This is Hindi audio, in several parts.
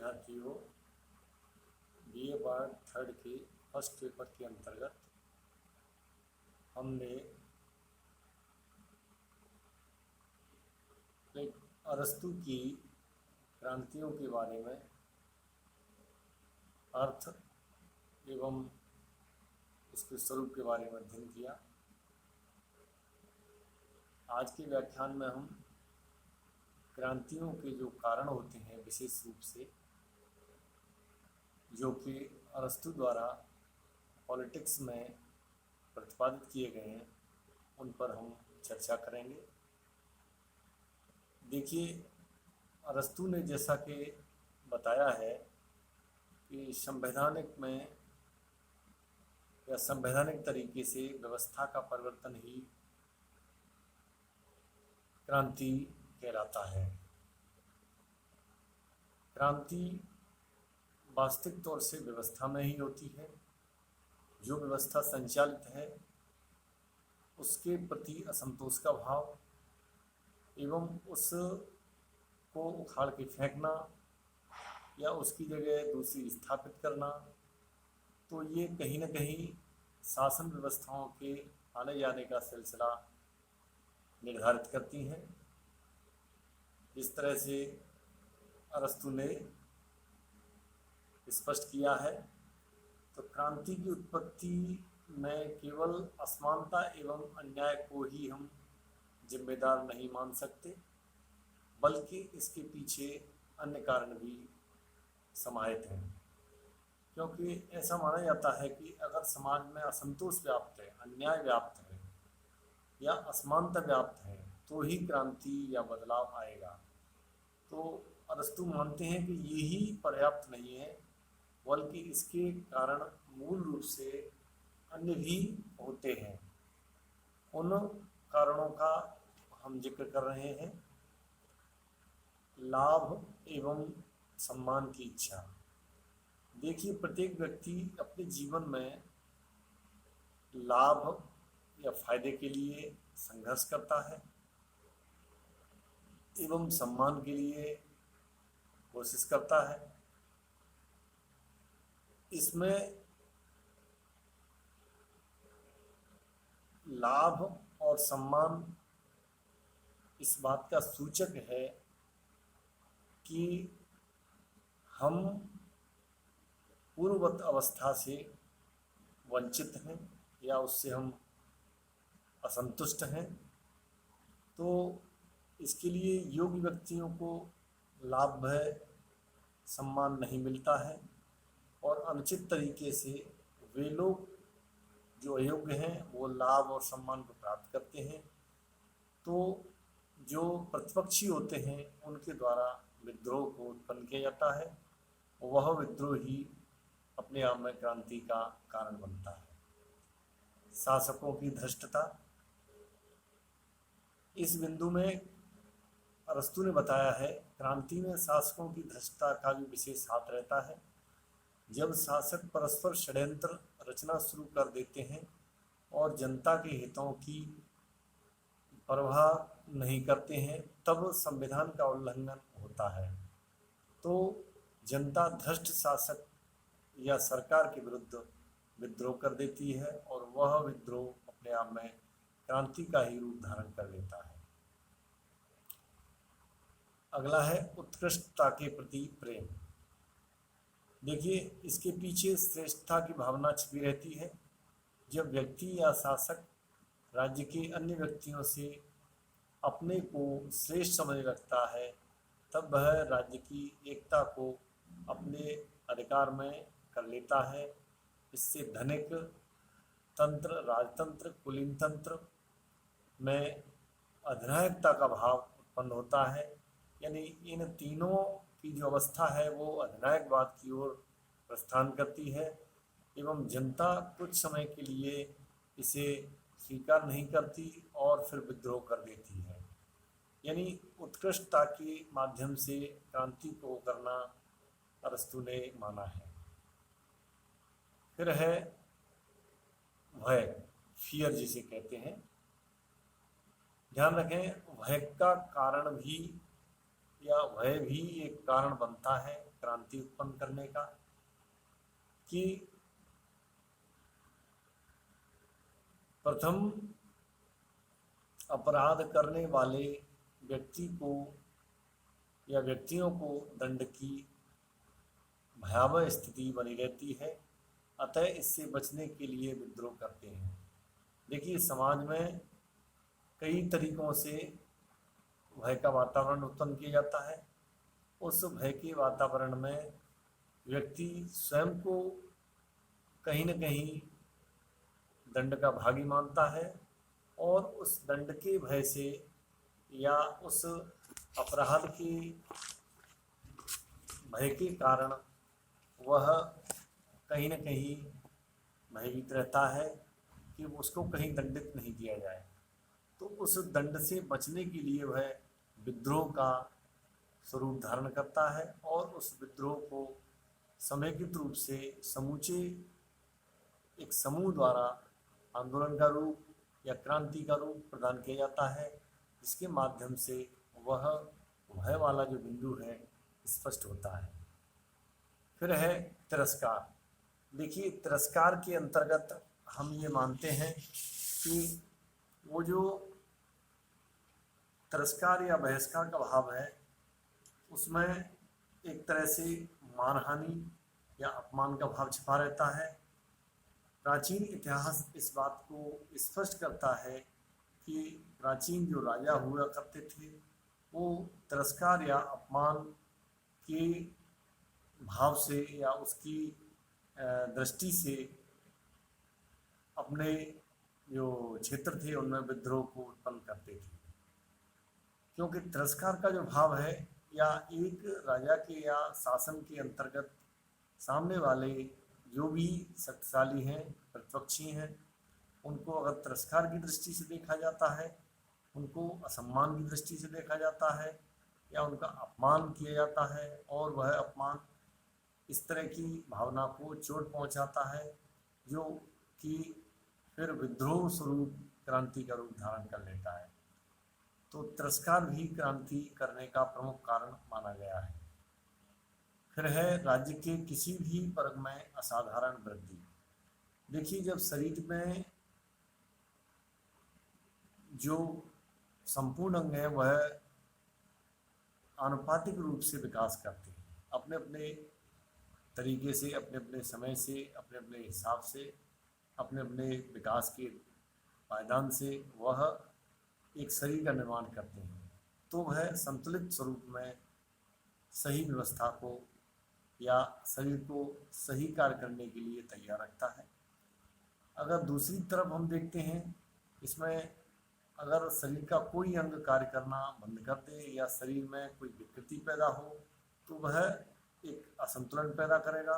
विद्यार्थियों, बीए पार्ट थर्ड के फर्स्ट पेपर के अंतर्गत हमने अरस्तु की क्रांतियों के बारे में अर्थ एवं इसके स्वरूप के बारे में अध्ययन किया। आज के व्याख्यान में हम क्रांतियों के जो कारण होते हैं विशेष रूप से, जो कि अरस्तु द्वारा पॉलिटिक्स में प्रतिपादित किए गए हैं, उन पर हम चर्चा करेंगे। देखिए, अरस्तु ने जैसा कि बताया है कि संवैधानिक में या संवैधानिक तरीके से व्यवस्था का परिवर्तन ही क्रांति कहलाता है। क्रांति वास्तविक तौर से व्यवस्था में ही होती है। जो व्यवस्था संचालित है उसके प्रति असंतोष का भाव एवं उसको उखाड़ के फेंकना या उसकी जगह दूसरी स्थापित करना, तो ये कहीं न कहीं शासन व्यवस्थाओं के आने जाने का सिलसिला निर्धारित करती हैं। इस तरह से अरस्तु ने स्पष्ट किया है। तो क्रांति की उत्पत्ति में केवल असमानता एवं अन्याय को ही हम जिम्मेदार नहीं मान सकते, बल्कि इसके पीछे अन्य कारण भी समाहित हैं। क्योंकि ऐसा माना जाता है कि अगर समाज में असंतोष व्याप्त है, अन्याय व्याप्त है या असमानता व्याप्त है, तो ही क्रांति या बदलाव आएगा। तो अरस्तु मानते हैं कि यही पर्याप्त नहीं है, बल्कि इसके कारण मूल रूप से अन्य भी होते हैं। उन कारणों का हम जिक्र कर रहे हैं। लाभ एवं सम्मान की इच्छा। देखिए, प्रत्येक व्यक्ति अपने जीवन में लाभ या फायदे के लिए संघर्ष करता है एवं सम्मान के लिए कोशिश करता है। इसमें लाभ और सम्मान इस बात का सूचक है कि हम पूर्ववत अवस्था से वंचित हैं या उससे हम असंतुष्ट हैं। तो इसके लिए योग्य व्यक्तियों को लाभ व सम्मान नहीं मिलता है और अनुचित तरीके से वे लोग जो अयोग्य हैं वो लाभ और सम्मान को प्राप्त करते हैं। तो जो प्रतिपक्षी होते हैं उनके द्वारा विद्रोह को उत्पन्न किया जाता है। वह विद्रोह ही अपने आप में क्रांति का कारण बनता है। शासकों की धृष्टता। इस बिंदु में अरस्तु ने बताया है, क्रांति में शासकों की धृष्टता का भी विशेष हाथ रहता है। जब शासक परस्पर षड्यंत्र रचना शुरू कर देते हैं और जनता के हितों की परवाह नहीं करते हैं, तब संविधान का उल्लंघन होता है। तो जनता धृष्ट शासक या सरकार के विरुद्ध विद्रोह कर देती है और वह विद्रोह अपने आप में क्रांति का ही रूप धारण कर लेता है। अगला है उत्कृष्टता के प्रति प्रेम। देखिए, इसके पीछे श्रेष्ठता की भावना छिपी रहती है। जब व्यक्ति या शासक राज्य के अन्य व्यक्तियों से अपने को श्रेष्ठ समझने लगता है, तब वह राज्य की एकता को अपने अधिकार में कर लेता है। इससे धनिक तंत्र, राजतंत्र, कुलीन तंत्र में अधिनायकता का भाव उत्पन्न होता है। यानी इन तीनों की जो अवस्था है वो अधिनायकवाद की ओर प्रस्थान करती है एवं जनता कुछ समय के लिए इसे स्वीकार नहीं करती और फिर विद्रोह कर देती है। यानी उत्कृष्टता के माध्यम से क्रांति को करना अरस्तु ने माना है। फिर है भय, फियर जिसे कहते हैं। ध्यान रखें, भय का कारण भी या भय भी एक कारण बनता है क्रांति उत्पन्न करने का, कि प्रथम अपराध करने वाले व्यक्ति को या व्यक्तियों को दंड की भयावह स्थिति बनी रहती है, अतः इससे बचने के लिए विद्रोह करते हैं। देखिए, समाज में कई तरीकों से भय का वातावरण उत्पन्न किया जाता है। उस भय के वातावरण में व्यक्ति स्वयं को कहीं न कहीं दंड का भागी मानता है और उस दंड के भय से या उस अपराध के भय के कारण वह कहीं न कहीं भयभीत रहता है कि उसको कहीं दंडित नहीं किया जाए। तो उस दंड से बचने के लिए वह विद्रोह का स्वरूप धारण करता है और उस विद्रोह को समेकित रूप से समूचे एक समूह द्वारा आंदोलन का रूप या क्रांति का रूप प्रदान किया जाता है, जिसके माध्यम से वह भय वाला जो बिंदु है स्पष्ट होता है। फिर है तिरस्कार। देखिए, तिरस्कार के अंतर्गत हम ये मानते हैं कि वो जो तिरस्कार या बहिष्कार का भाव है उसमें एक तरह से मानहानि या अपमान का भाव छिपा रहता है। प्राचीन इतिहास इस बात को स्पष्ट करता है कि प्राचीन जो राजा हुआ करते थे वो तिरस्कार या अपमान के भाव से या उसकी दृष्टि से अपने जो क्षेत्र थे उनमें विद्रोह को उत्पन्न करते थे, क्योंकि तिरस्कार का जो भाव है या एक राजा के या शासन के अंतर्गत सामने वाले जो भी शक्तिशाली हैं, प्रतिपक्षी हैं, उनको अगर तिरस्कार की दृष्टि से देखा जाता है, उनको असम्मान की दृष्टि से देखा जाता है या उनका अपमान किया जाता है और वह अपमान इस तरह की भावना को चोट पहुंचाता है जो कि फिर विद्रोह स्वरूप क्रांति का रूप धारण कर लेता है। तो तिरस्कार भी क्रांति करने का प्रमुख कारण माना गया है। फिर है राज्य के किसी भी वर्ग में असाधारण वृद्धि। देखिए, जब शरीर में जो संपूर्ण अंग है वह आनुपातिक रूप से विकास करते हैं, अपने अपने तरीके से, अपने अपने समय से, अपने अपने हिसाब से, अपने अपने विकास के पायदान से वह एक शरीर का निर्माण करते हैं, तो वह संतुलित स्वरूप में सही व्यवस्था को या शरीर को सही कार्य करने के लिए तैयार रखता है। अगर दूसरी तरफ हम देखते हैं, इसमें अगर शरीर का कोई अंग कार्य करना बंद कर दे या शरीर में कोई विकृति पैदा हो तो वह एक असंतुलन पैदा करेगा।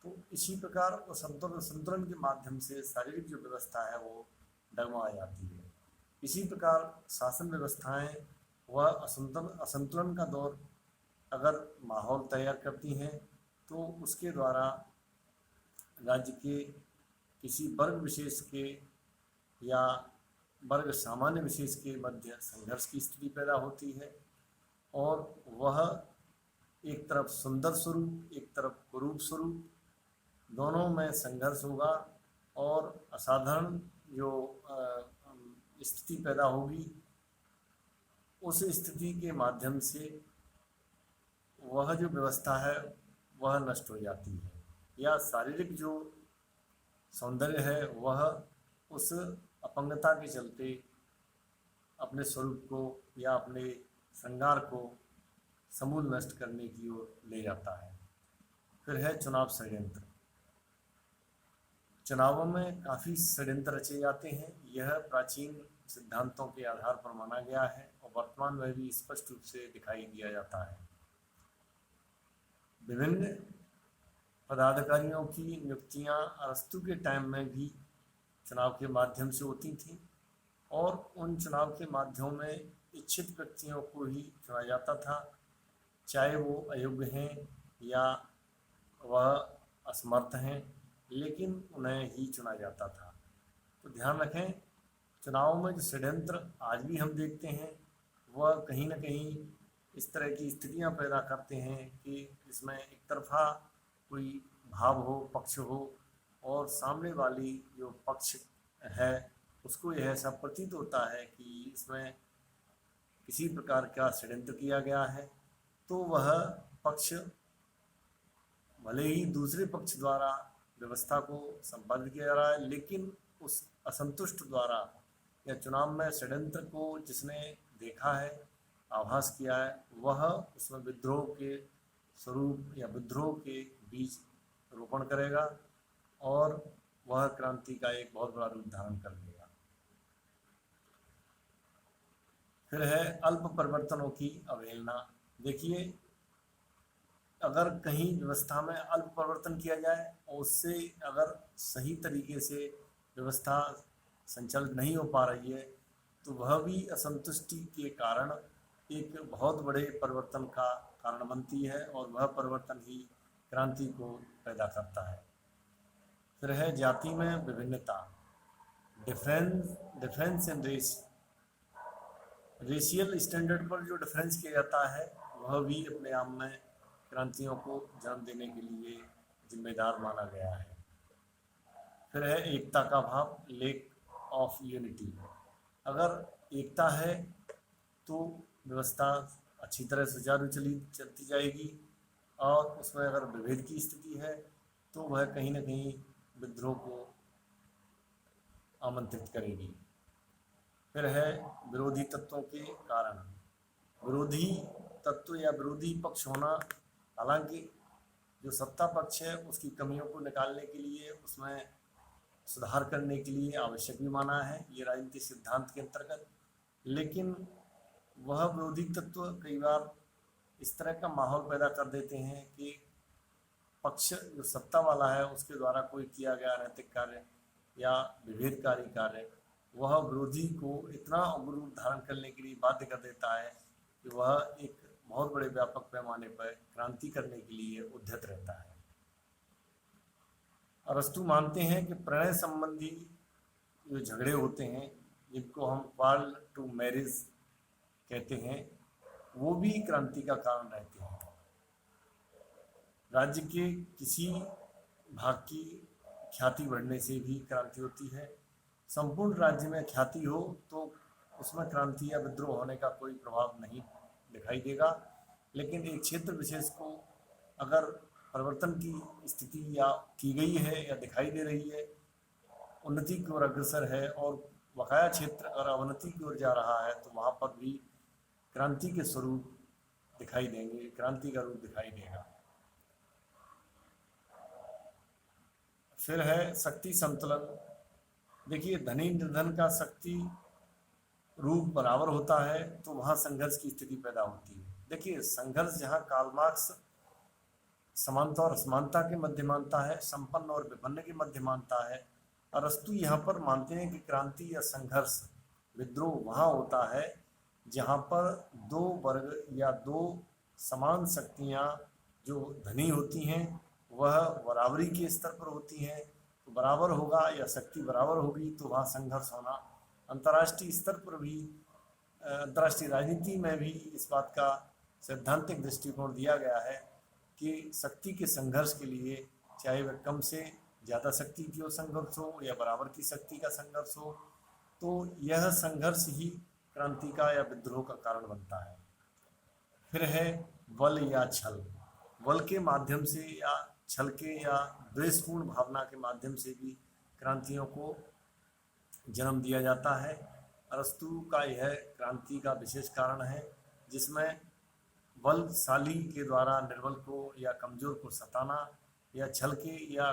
तो इसी प्रकार संतुलन के माध्यम से शारीरिक जो व्यवस्था है वो डगमगा जाती है। इसी प्रकार शासन व्यवस्थाएं वह असंतुलन का दौर अगर माहौल तैयार करती हैं तो उसके द्वारा राज्य के किसी वर्ग विशेष के या वर्ग सामान्य विशेष के मध्य संघर्ष की स्थिति पैदा होती है और वह एक तरफ सुंदर स्वरूप, एक तरफ कुरूप स्वरूप, दोनों में संघर्ष होगा और असाधारण जो स्थिति पैदा होगी, उस स्थिति के माध्यम से वह जो व्यवस्था है वह नष्ट हो जाती है या शारीरिक जो सौंदर्य है वह उस अपंगता के चलते अपने स्वरूप को या अपने श्रृंगार को समूल नष्ट करने की ओर ले जाता है। फिर है चुनाव षड्यंत्र। चुनावों में काफ़ी षड्यंत्र रचे जाते हैं, यह प्राचीन सिद्धांतों के आधार पर माना गया है और वर्तमान में भी स्पष्ट रूप से दिखाई दिया जाता है। विभिन्न पदाधिकारियों की नियुक्तियां अरस्तु के टाइम में भी चुनाव के माध्यम से होती थी और उन चुनाव के माध्यम में इच्छित व्यक्तियों को ही चुना जाता था, चाहे वो अयोग्य हैं या वह असमर्थ हैं, लेकिन उन्हें ही चुना जाता था। तो ध्यान रखें, चुनाव में जो षड्यंत्र आज भी हम देखते हैं वह कहीं न कहीं इस तरह की स्थितियां पैदा करते हैं कि इसमें एक तरफा कोई भाव हो, पक्ष हो, और सामने वाली जो पक्ष है उसको यह सब प्रतीत होता है कि इसमें किसी प्रकार का षड्यंत्र किया गया है, तो वह पक्ष भले ही दूसरे पक्ष द्वारा व्यवस्था को संपादित किया जा रहा है, लेकिन उस असंतुष्ट द्वारा या चुनाव में षड्यंत्र को जिसने देखा है, आभास किया है, वह उसमें विद्रोह के स्वरूप या विद्रोह के बीज रोपण करेगा और वह क्रांति का एक बहुत बड़ा रूप धारण कर लेगा। फिर है अल्प परिवर्तनों की अवहेलना। देखिए, अगर कहीं व्यवस्था में अल्प परिवर्तन किया जाए और उससे अगर सही तरीके से व्यवस्था संचालित नहीं हो पा रही है, तो वह भी असंतुष्टि के कारण एक बहुत बड़े परिवर्तन का कारण बनती है और वह परिवर्तन ही क्रांति को पैदा करता है। फिर है जाति में विभिन्नता, डिफरेंस इन रेशियल स्टैंडर्ड पर जो डिफरेंस किया जाता है वह भी अपने आप में क्रांतियों को जन्म देने के लिए जिम्मेदार माना गया है। फिर है एकता का भाव, लेक ऑफ यूनिटी। अगर एकता है तो व्यवस्था अच्छी तरह सुचारू चलती जाएगी, और उसमें अगर विभेद की स्थिति है तो वह कहीं ना कहीं विद्रोह को आमंत्रित करेगी। फिर है विरोधी तत्वों के कारण। विरोधी तत्व या विरोधी पक्ष होना, हालांकि जो सत्ता पक्ष है उसकी कमियों को निकालने के लिए, उसमें सुधार करने के लिए आवश्यक भी माना है ये राजनीतिक सिद्धांत के अंतर्गत, लेकिन वह विरोधी तत्व कई बार इस तरह का माहौल पैदा कर देते हैं कि पक्ष जो सत्ता वाला है उसके द्वारा कोई किया गया नैतिक कार्य या विभेदकारी कार्य वह विरोधी को इतना उग्र रूप धारण करने के लिए बाध्य कर देता है कि वह एक बहुत बड़े व्यापक पैमाने पर क्रांति करने के लिए उद्यत रहता है। अरस्तु मानते हैं कि प्रणय संबंधी जो झगड़े होते हैं, जिनको हम कॉल टू मैरिज कहते हैं, वो भी क्रांति का कारण रहते हैं। राज्य के किसी भाग की ख्याति बढ़ने से भी क्रांति होती है। संपूर्ण राज्य में ख्याति हो तो उसमें क्रांति या विद्रोह होने का कोई प्रभाव नहीं दिखाई देगा, लेकिन एक क्षेत्र विशेष को अगर परिवर्तन की स्थिति या की गई है या दिखाई दे रही है, उन्नति की ओर अग्रसर है, और बकाया क्षेत्र अगर अवनति की ओर जा रहा है, तो वहाँ पर भी क्रांति के स्वरूप दिखाई देंगे, क्रांति का रूप दिखाई देगा। फिर है शक्ति संतुलन। देखिए, धनी निर्धन का शक्ति रूप बराबर होता है तो वहाँ संघर्ष की स्थिति पैदा होती है। देखिए, संघर्ष जहाँ कार्ल मार्क्स समानता और असमानता के मध्य मानता है, संपन्न और विपन्न के मध्य मानता है, अरस्तु यहाँ पर मानते हैं कि क्रांति या संघर्ष, विद्रोह वहाँ होता है जहाँ पर दो वर्ग या दो समान शक्तियाँ जो धनी होती हैं वह बराबरी के स्तर पर होती हैं। तो बराबर होगा या शक्ति बराबर होगी तो वहाँ संघर्ष होना। अंतर्राष्ट्रीय स्तर पर भी, अंतर्राष्ट्रीय राजनीति में भी इस बात का सैद्धांतिक दृष्टिकोण दिया गया है कि शक्ति के संघर्ष के लिए, चाहे वह कम से ज़्यादा शक्ति की ओर संघर्ष हो या बराबर की शक्ति का संघर्ष हो, तो यह संघर्ष ही क्रांति का या विद्रोह का कारण बनता है। फिर है बल या छल। बल के माध्यम से या छल के या द्वेषपूर्ण भावना के माध्यम से भी क्रांतियों को जन्म दिया जाता है। अरस्तु का यह क्रांति का विशेष कारण है, जिसमें बलशाली के द्वारा निर्बल को या कमजोर को सताना, या छल के या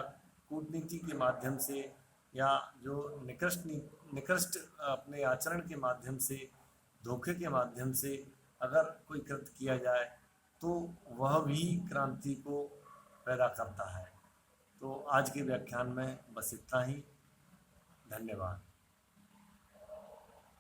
कूटनीति के माध्यम से, या जो निकृष्ट अपने आचरण के माध्यम से, धोखे के माध्यम से अगर कोई कृत्य किया जाए तो वह भी क्रांति को पैदा करता है। तो आज के व्याख्यान में बस इतना ही। धन्यवाद।